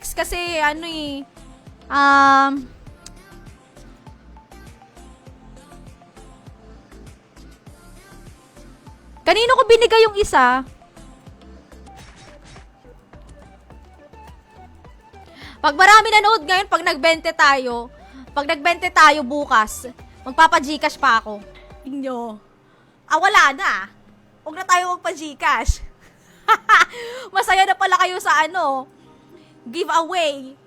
Nix kasi ano eh, kanino ko binigay yung isa? Pag marami nanood ngayon, pag nagbente tayo bukas, magpapa-Gcash pa ako. Inyo. Wala na. Huwag na tayo magpa-Gcash. Masaya na pala kayo sa ano, giveaway.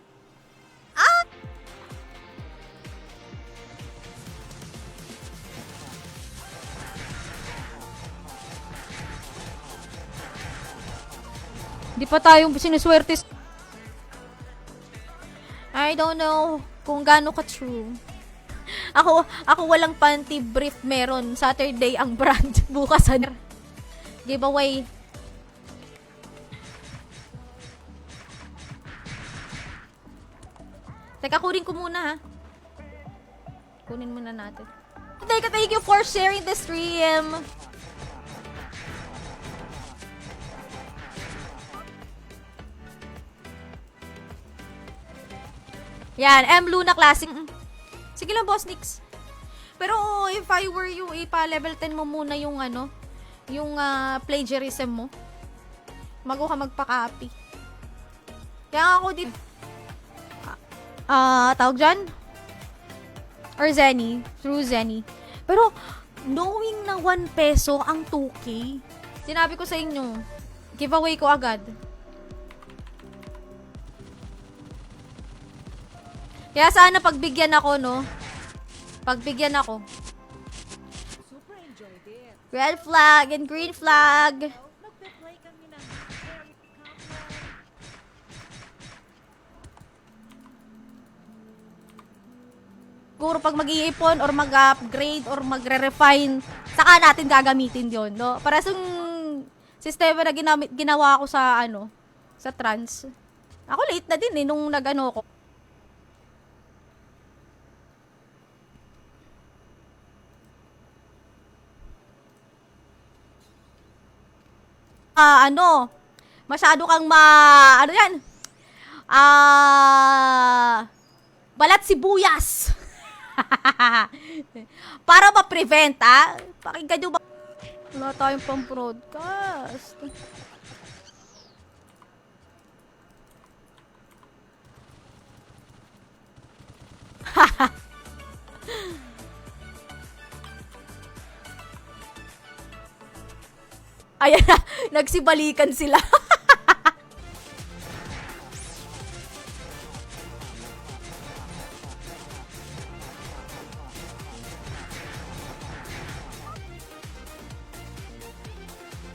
Di pa tayong sinuswerte. I don't know kung gaano ka-true. Ako walang panty brief meron. Saturday ang brand. Bukas giveaway. Teka, kunin ko muna ha. Kunin muna natin. Thank you for sharing the stream. Yan, M. Luna Classic. Sige lang, Boss Nix. Pero if I were you, ipa-level 10 mo muna yung ano, yung plagiarism mo. Bago ka magpa-copy. Kaya ako dito, tawag dyan? Or Zenny. Through Zenny. Pero, knowing na 1 peso ang 2K, sinabi ko sa inyo, giveaway ko agad. Kaya sana pagbigyan ako, no? Pagbigyan ako. Red flag and green flag. Siguro pag mag-iipon or mag-upgrade or magre-refine, saka natin gagamitin yon, no? Para sa sistema na ginawa ko sa, ano, sa trans. Ako late na din, nung nag-ano ko. Masyado kang ano yan? Balat sibuyas. Para ma-prevent, pakinggan nyo ba? Wala tayong pang-broadcast. Ayan na, nagsibalikan sila.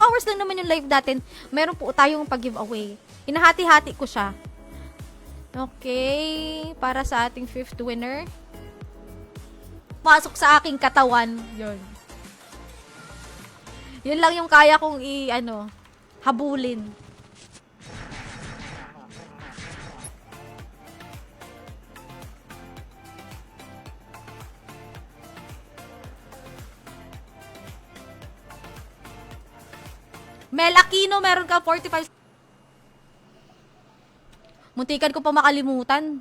Hours lang naman yung live natin. Meron po tayong pag-giveaway. Hinahati-hati ko siya. Okay, para sa ating 5th winner. Pasok sa aking katawan. Yun lang yung kaya kong habulin. Mel Aquino, meron ka 45. Muntikan ko pa makalimutan.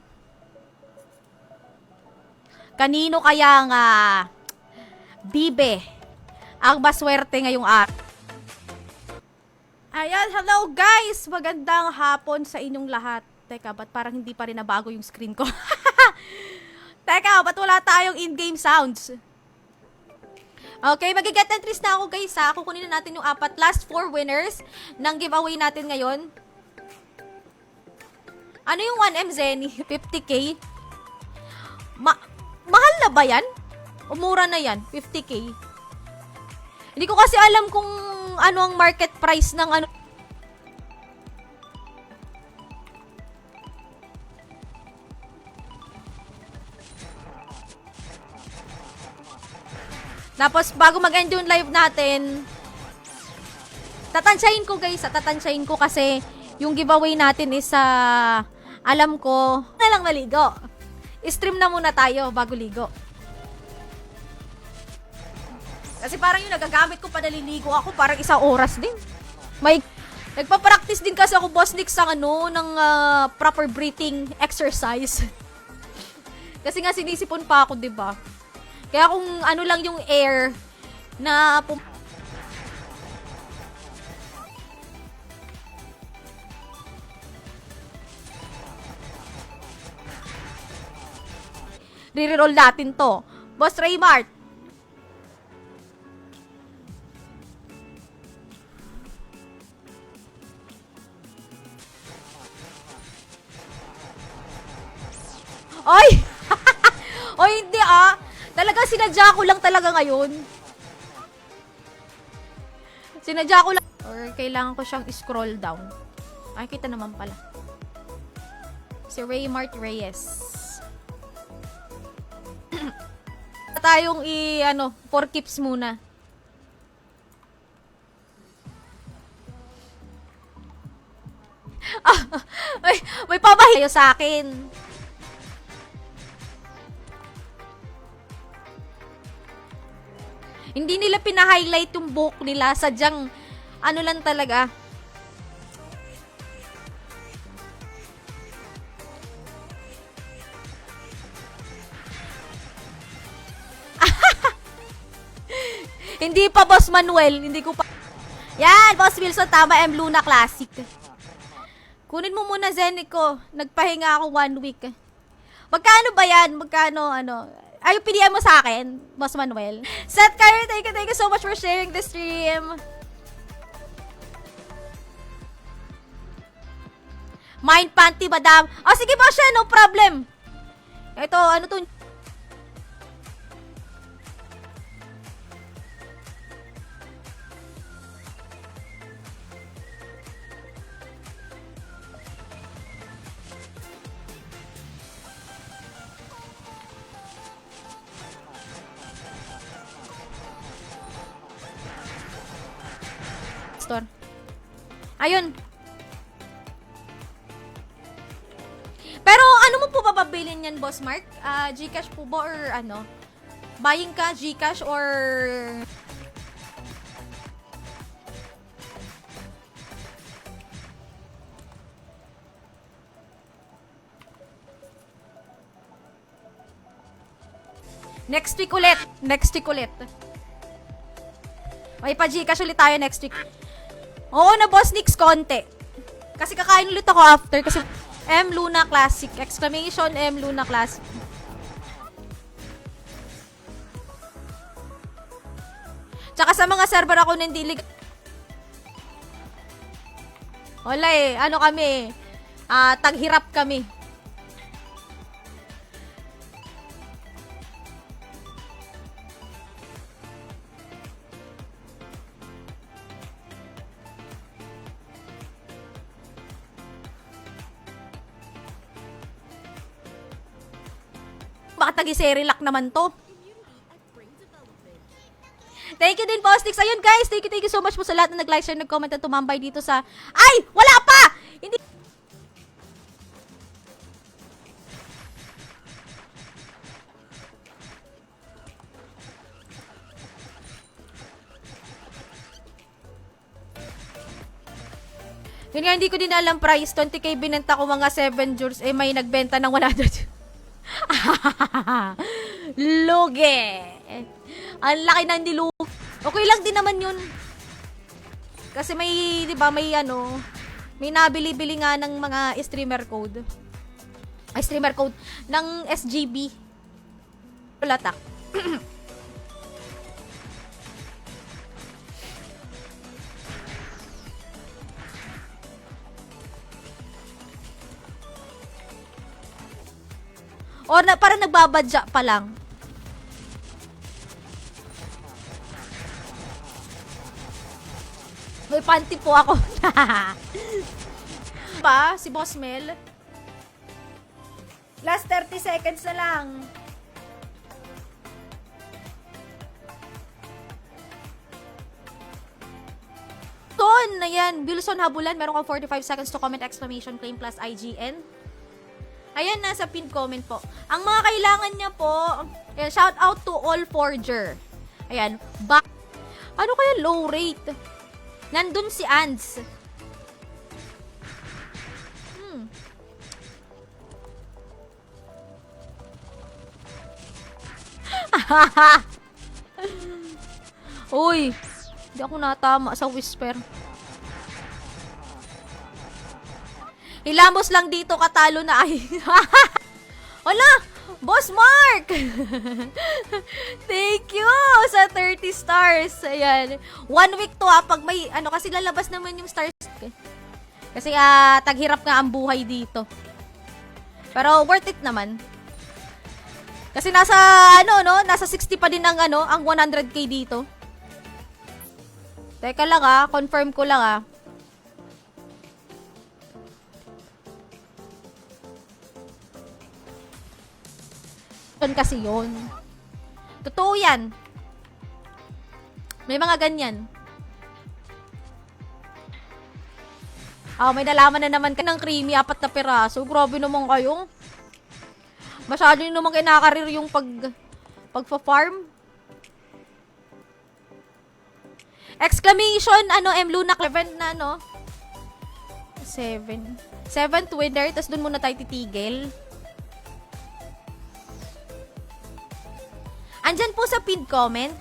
Kanino kaya nga Bibe ang maswerte ngayong araw? Ayan, hello guys! Magandang hapon sa inyong lahat. Teka, ba't parang hindi pa rin nabago yung screen ko? Teka, ba't wala tayong in-game sounds? Okay, mag-get entries na ako guys ha. Kukunin na natin yung last 4 winners ng giveaway natin ngayon. Ano yung 1M Zenny? 50k? Mahal na ba yan? Umura na yan, 50k. Hindi ko kasi alam kung ano ang market price ng ano. Tapos, bago mag-end yung live natin, tatansyahin ko guys, tatansyahin ko kasi yung giveaway natin is alam ko, na lang maligo. I-stream na muna tayo bago ligo. Kasi parang yung nagagamit ko pa naliligo ako, parang 1 oras din. Nagpa-practice din kasi ako, Boss Nick, sa ng proper breathing exercise. Kasi nga sinisipon pa ako, 'di ba? Kaya kung ano lang yung air na re-roll natin to. Boss Raymart. Oy! Oy, hindi Talaga sinadya ko lang talaga ngayon. Sinadya ko lang. Or kailangan ko siyang scroll down. Ay, kita naman pala. Si Raymart Reyes. Tayong for keeps muna. May pabahay sa akin. Hindi nila pina-highlight yung buhok nila, sadyang lang talaga. Hindi pa, Boss Manuel. Hindi ko pa. Yan, Boss Wilson, tama. M. Luna Classic. Kunin mo muna, Zenico. Nagpahinga ako 1 week. Magkano ba yan? Magkano, Ay, pilihan mo sa akin, Boss Manuel. Seth Kyrie, thank you so much for sharing the stream. Mind panty, madam. Sige ba siya, no problem. Ito, to? Store. Ayun. Pero ano mo po bababilin yan, Boss Mark? Gcash po ba or Buying ka, Gcash or next week ulit. May pa-Gcash ulit tayo next week. Oo na, Boss Nix, konti. Kasi kakain ulit ako after. Kasi M. Luna Classic. Exclamation M. Luna Classic. Tsaka sa mga server ako hindi wala kami. Taghirap kami. Baka tagi-Serilac naman to. Thank you din, Boss Nix. Ayun, guys. Thank you so much po sa lahat na nag-like, share, nag-comment at tumambay dito sa... Ay! Wala pa! Hindi... Yun nga, hindi ko din alam price. 20k binenta ko mga 7 joules. May nagbenta ng 100. Lugi. Ang laki ng dilug. Okay lang din naman yun. Kasi may, di ba, may nabili-bili nga ng mga streamer code. Ay, streamer code ng SGB. Latak. O parang nagbabadya pa lang. May panty po ako. Pa, si Boss Mel. Last 30 seconds na lang. Ton, ayan. Wilson Habulan, meron kang 45 seconds to comment, exclamation, claim plus IGN. Ayan, nasa pinned comment po. Ang mga kailangan niya po, ayan, shout out to all forger. Ayan, ano kaya low rate? Nandun si Ans. Uy, hindi ako natama sa whisper. Hilamos lang dito, katalo na ay. Wala! Boss Mark! Thank you sa 30 stars. Ayan. 1 week to pag may, kasi lalabas naman yung stars. Kasi taghirap nga ang buhay dito. Pero worth it naman. Kasi nasa, nasa 60 pa din ang, ang 100k dito. Teka lang confirm ko lang kasi yun. Totoo yan. May mga ganyan. May nalaman na naman ka ng creamy, 4 na piraso. Grabe naman kayo. Masyado nyo naman kinakarir yung pagpa-farm. Exclamation, Luna Clevent na, 7. 7th winner, tas dun muna tayo titigil. Andyan po sa pinned comment.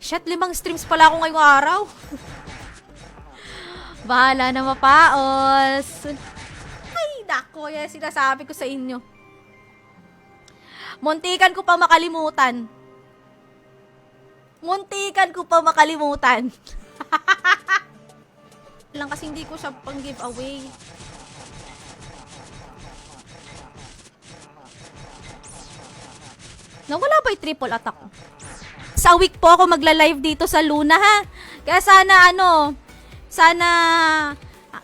Shit, 5 streams pala ako ngayong araw. Bahala na mapaos. Ay, nako, yan sinasabi ko sa inyo. Muntikan ko pa makalimutan. Muntikan ko pa makalimutan. Lang kasi hindi ko siya pang giveaway. Nawala ba yung triple attack? Sa week po ako magla-live dito sa Luna, ha? Kaya sana, sana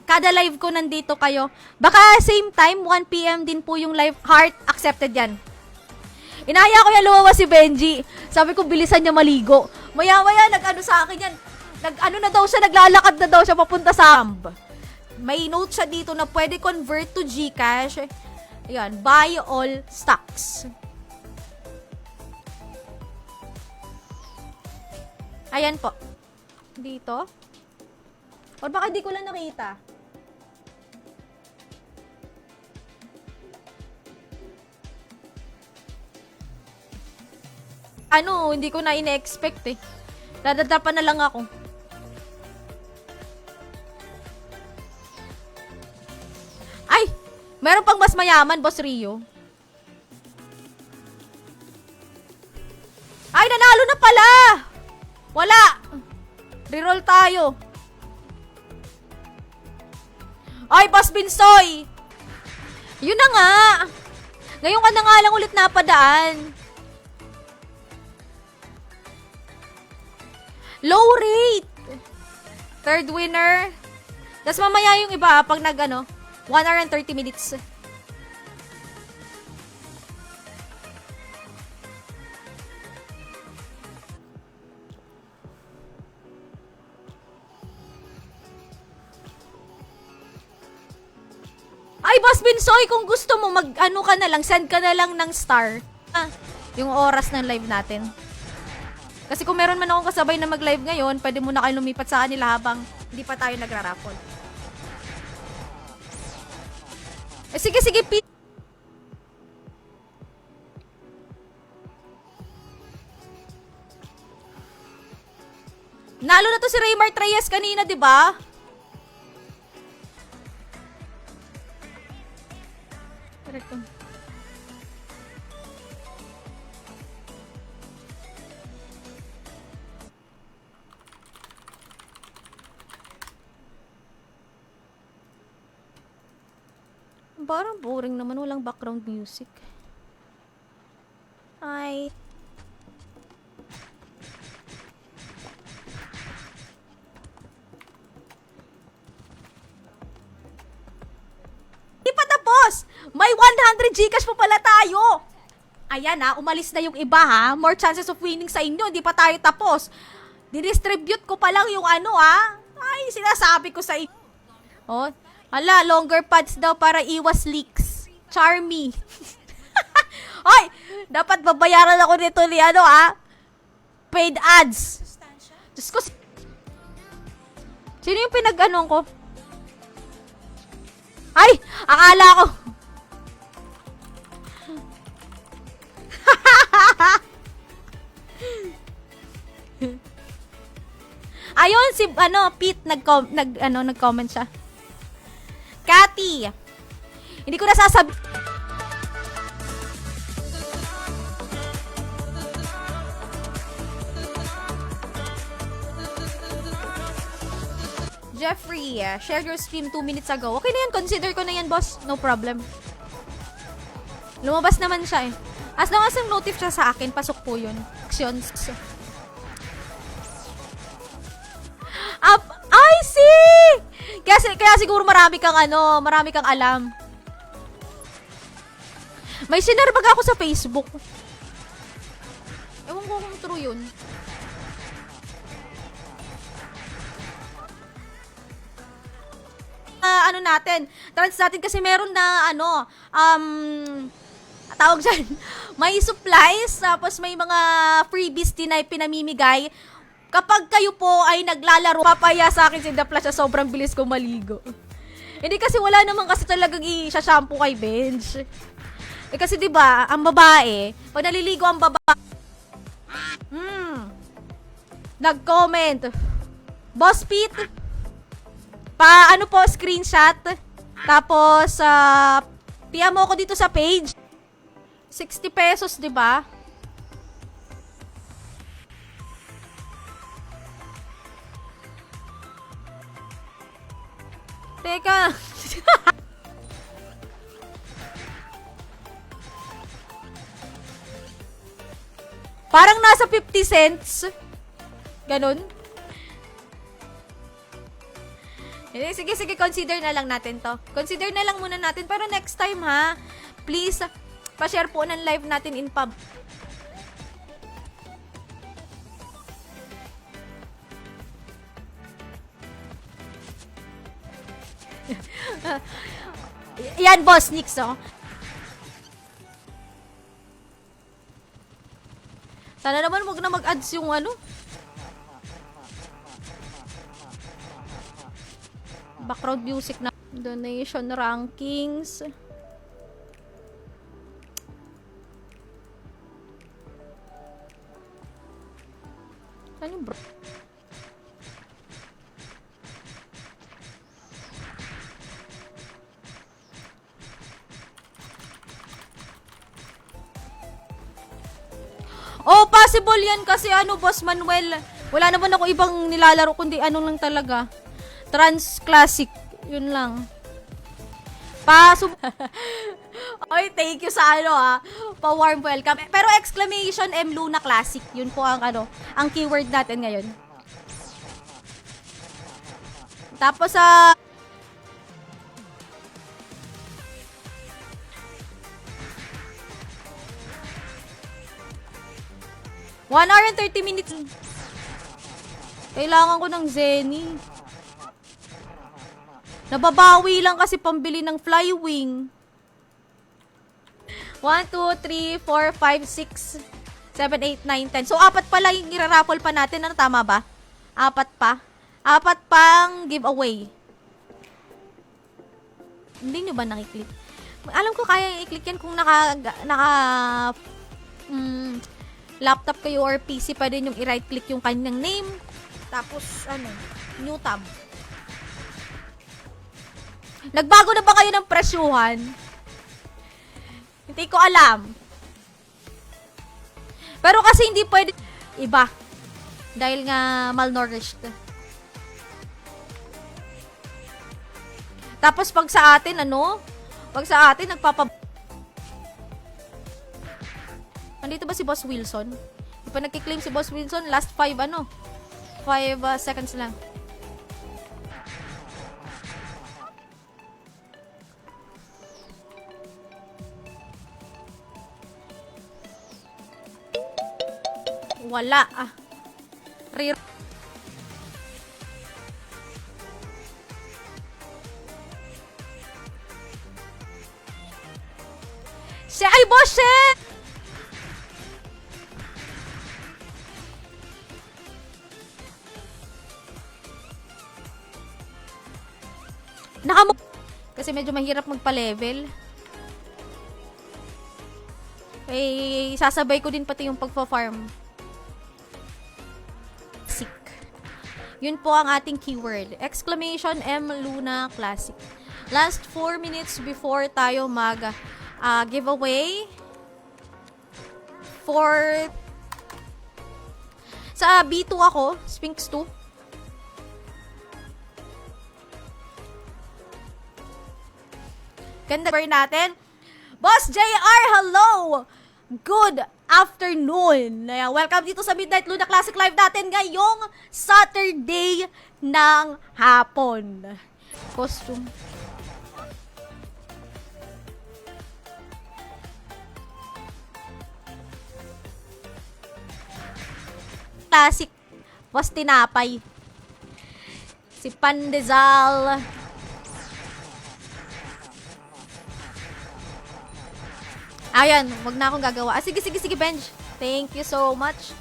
kada live ko nandito kayo. Baka same time, 1 PM din po yung live. Heart, accepted yan. Inaya ko yan lumawa si Benji. Sabi ko, bilisan niya maligo. Maya-maya, sa akin yan. Na daw siya, naglalakad na daw siya papunta sa Amb. May note siya dito na pwede convert to GCash. Ayan, buy all stocks. Ayan po. Dito. O baka di ko lang nakita. Hindi ko na ine-expect eh. Dadadapan na lang ako. Ay! Meron pang mas mayaman, Boss Rio. Ay, nanalo na pala! Wala! Reroll tayo. Ay, Boss Binsoy! Yun na nga! Ngayon ka na nga lang ulit napadaan. Low rate! Third winner. Tapos mamaya yung iba pag 1 hour and 30 minutes. Ay, Boss Binsoy, kung gusto mo, ka na lang, send ka na lang ng star. Yung oras ng live natin. Kasi kung meron man akong kasabay na mag-live ngayon, pwede muna kayo lumipat sa kanila habang hindi pa tayo nagra-raffle. Sige, Nalo na to si Raymar Reyes kanina, di ba? Correct. Parang boring naman, walang background music. Hi. Di pa tapos! May 100 Gcash pa pala tayo! Ayan umalis na yung iba More chances of winning sa inyo, hindi pa tayo tapos. Dinistribute ko pa lang yung Ay, sinasabi ko sa inyo. Oh, longer pads daw para iwas leaks. Charmy. Hoy, dapat babayaran ako nito ni paid ads. Diyos ko. Sino yung pinag-anong ko? Ay, akala ko. Ayun, si, Pete, nag-comment siya. Cathy, hindi ko nasasabi. Jeffrey, share your stream 2 minutes ago. Okay na yan, consider ko na yan, boss. No problem. Lumabas naman siya eh. As long as yung notif siya sa akin, pasok po yun. Actions. Up, I see! Kaya siguro marami kang alam. May sinarbag ako sa Facebook. Ewan ko kung true yun. Trans natin kasi meron na tawag dyan, may supplies, tapos may mga freebies din na pinamimigay. Kapag kayo po ay naglalaro, papaya sa akin si The Flash, sobrang bilis ko maligo. Hindi kasi wala naman kasi talagang i-shampoo kay Benj. Kasi 'di ba, ang babae, pag naliligo ang babae, nag-comment, Boss Pete, screenshot, tapos, PM mo ako dito sa page. 60 pesos, 'di ba? Teka. Parang nasa 50 cents. Ganun. Sige, consider na lang natin to. Consider na lang muna natin. Pero next time ha, please, pa-share po ng live natin in pub. Yan, Boss Nix, oh. Sana naman wag na mag-ads yung background music na. Donation rankings. Saan yung bro? Oh, possible yan kasi Boss Manuel. Wala naman ako ibang nilalaro kundi lang talaga. Trans Classic. Yun lang. Oy, thank you sa pa-warm welcome. Pero exclamation M Luna Classic. Yun po ang ang keyword natin ngayon. Tapos 1 hour and 30 minutes. Kailangan ko ng Zenny. Nababawi lang kasi pambili ng Flywing. 1, 2, 3, 4, 5, 6, 7, 8, 9, 10. So, 4 pala yung iraraffle pa natin. Tama ba? 4 pa. 4 pang giveaway. Hindi nyo ba nakiklik? Alam ko kaya i-click yan kung laptop kayo or PC, pa din yung i-right click yung kanyang name. Tapos, new tab. Nagbago na ba kayo ng presyuhan? Hindi ko alam. Pero kasi hindi pwede iba. Dahil nga malnourished. Tapos pag sa atin, Nandito ba si Boss Wilson? Di pa nagkiklaim si Boss Wilson. Last 5 seconds lang. Wala. Ay, boss, shit! Kasi medyo mahirap magpa-level. Sasabay ko din pati yung pagpa-farm. Sick. Yun po ang ating keyword. Exclamation M Luna Classic. Last 4 minutes before tayo mag giveaway for sa B2 ako, Sphinx 2. Ganda ba natin? Boss JR, hello! Good afternoon! Welcome dito sa Midnight Luna Classic Live natin ngayong Saturday ng hapon. Costume. Classic was tinapay. Si Pandesal. Ayan, wag na akong gagawa. Sige, Benj. Thank you so much.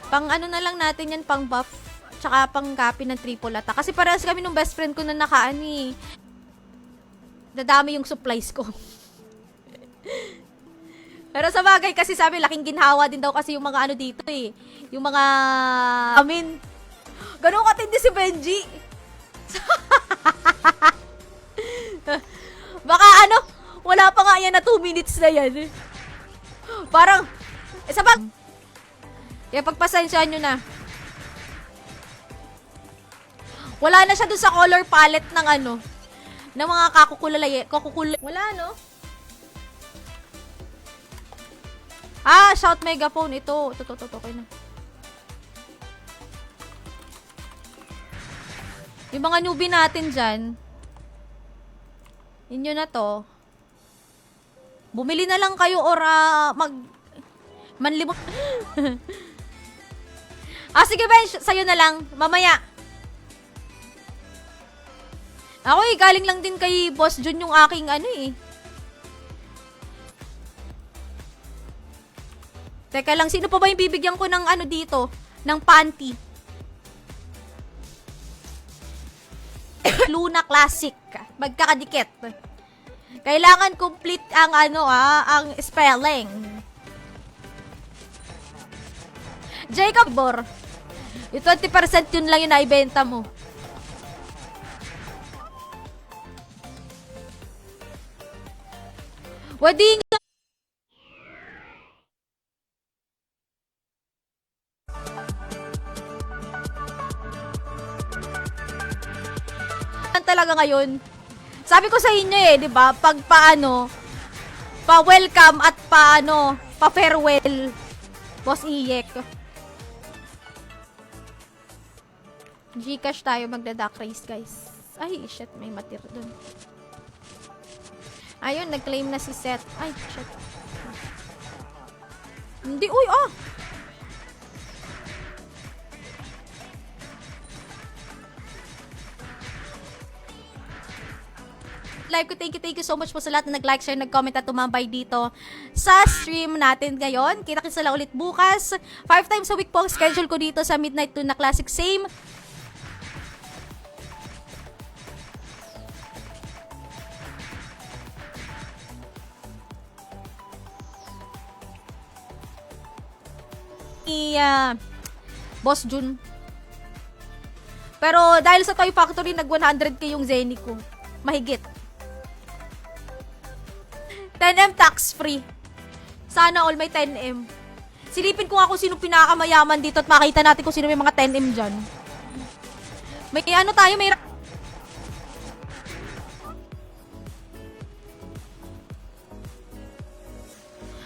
Pang ano na lang natin yan, pang buff. Tsaka pang copy ng triple attack. Kasi parehas kami nung best friend ko na nakaani. Dadami yung supplies ko. Pero sa bagay kasi sabi, laking ginhawa din daw kasi yung mga ano dito eh. Yung mga amin. Ganun katindi si Benji. Baka ano, wala pa nga yan na 2 minutes na yan. Parang, sa bag. Kaya pagpasensyahan nyo na. Wala na siya dun sa color palette ng ano, ng mga kakukulay. Wala no? Shout megaphone. Ito. Okay na. Yung mga newbie natin dyan, inyo na to. Bumili na lang kayo or manlimot. Sige Ben, sa'yo na lang. Mamaya. Ako galing lang din kay Boss Jun yung aking ano eh. Teka lang, sino pa ba yung bibigyan ko ng ano dito? Ng panty. Luna Classic. Magkakadikit. Kailangan complete ang ano ang spelling. Jacob Bor. Yung 20% yun lang yung naibenta mo. Wading talaga ngayon. Sabi ko sa inyo eh, 'di ba? Pag paano pa-welcome at paano pa-farewell Boss Iyek. Gcash tayo magda-duck race, guys. Ay, shit, may matir dun. Ayun, nag-claim na si Seth. Ay, shit. Hindi, uy, live ko. Thank you so much po sa lahat na nag-like, share, nag-comment at tumambay dito sa stream natin ngayon. Kita-kits na lang ulit bukas. 5 times a week po ang schedule ko dito sa Midnight Luna Classic. Same. Boss Jun. Pero dahil sa Toy Factory, nag 100k yung Zenny ko. Mahigit. 10M tax free. Sana all may 10M. Silipin ko nga kung sino pinakamayaman dito at makita natin kung sino may mga 10M dyan. May ano tayo, may...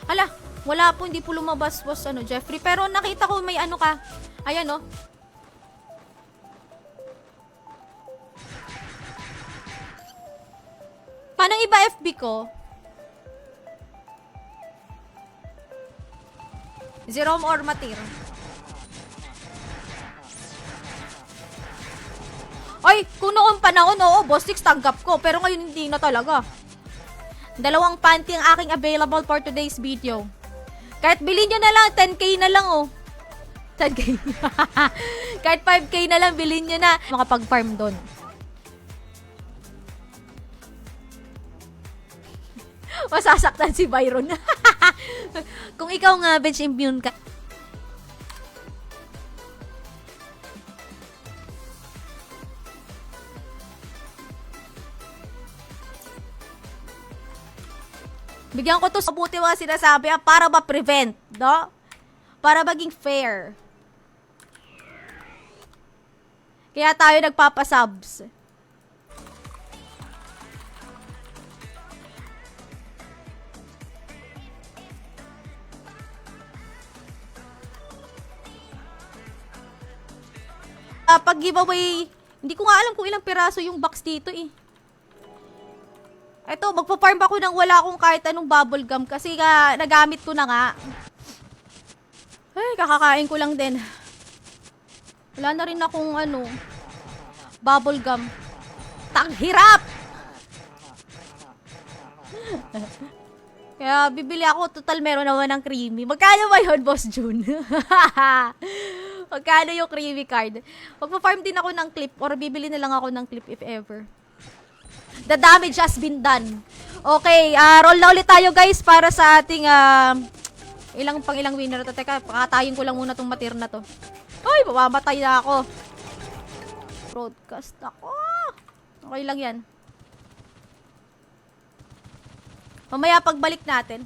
Hala, wala po, hindi po lumabas, boss, Jeffrey. Pero nakita ko may ano ka. Ayan, oh. Paano iba FB ko? Jerome or Matir? Ay, kung noong panahon, oo, Boss Six, tanggap ko. Pero ngayon hindi na talaga. 2 panty ang aking available for today's video. Kahit bilhin nyo na lang, 10k na lang, oh. 10k. Kahit 5k na lang, bilhin nyo na. Makapag-farm doon. Masasaktan si Byron. Kung ikaw nga, bench immune ka. Bigyan ko to sa mabuti mga sinasabi para ma-prevent, no? Para maging fair. Kaya tayo nagpapasubs. Pag giveaway, hindi ko nga alam kung ilang piraso yung box dito eh. Eto, magpa-farm ako nang wala akong kahit anong bubble gum kasi nagamit ko na nga. Ay, kakakain ko lang din. Wala na rin akong bubble gum. Hirap! Kaya bibili ako, total meron naman ng creamy. Magkano ba yun, Boss June? Magkano yung creamy card? Magpa-farm din ako ng clip or bibili na lang ako ng clip if ever. The damage has been done. Okay, roll na ulit tayo guys para sa ating ilang winner to. Teka, pakatayin ko lang muna tong matir na to. Ay, mamamatay na ako. Broadcast ako. Okay lang yan. Mamaya pagbalik natin.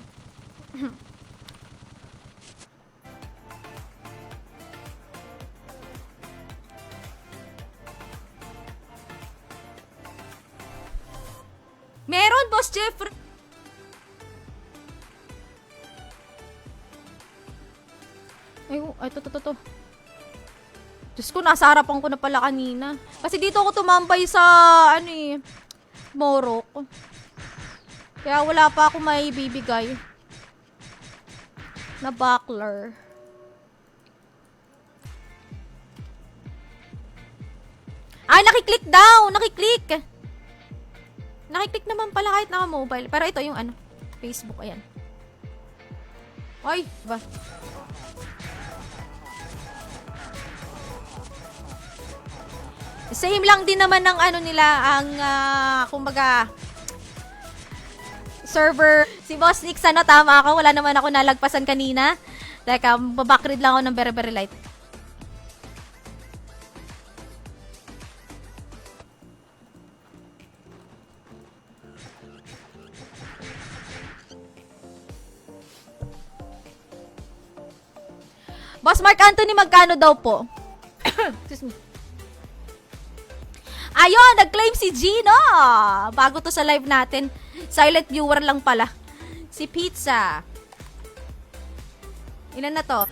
Meron, Boss Jeffrey. Ay, to. Diyos ko, nasa harapan ko na pala kanina. Kasi dito ako tumambay sa, Morok. Kaya wala pa ako may bibigay. Na buckler. Ay, nakiklik daw! Nakiklik! Nakiklik naman pala kahit naka-mobile. Pero ito yung Facebook, ayan. Ay, ba? Same lang din naman ng nila, ang, kumbaga, server. Si Boss Nick, tama ako. Wala naman ako nalagpasan kanina. Teka, babackread lang ako ng very, very light. Boss Mark Anthony, magkano daw po? Excuse me. Ayun, nag-claim si Gino. Bago to sa live natin. Silent viewer lang pala. Si Pizza. Ilan na to?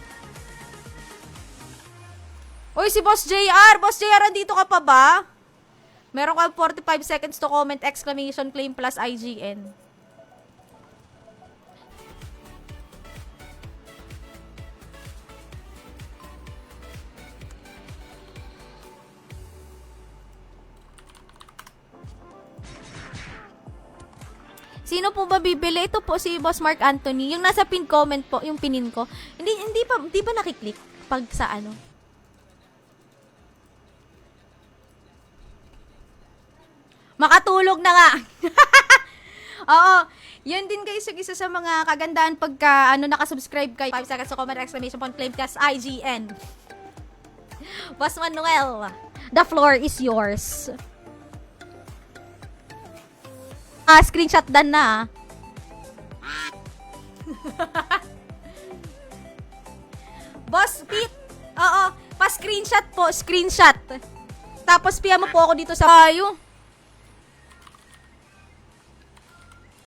Uy, si Boss JR. Boss JR, andito ka pa ba? Meron ka 45 seconds to comment, exclamation, claim plus IGN. Sino po ba bibili? Ito po si Boss Mark Anthony. Yung nasa pin comment po, yung pinin ko. Hindi ba nakiklik pag sa Makatulog na nga. Oo. Yun din guys, yung isa sa mga kagandahan pagka nakasubscribe kayo. 5 seconds to comment, exclamation point, claim plus IGN. Boss Manuel, the floor is yours. Screenshot done na. Boss Pete, oo, pa-screenshot po, screenshot. Tapos PM mo po ako dito sa kayo.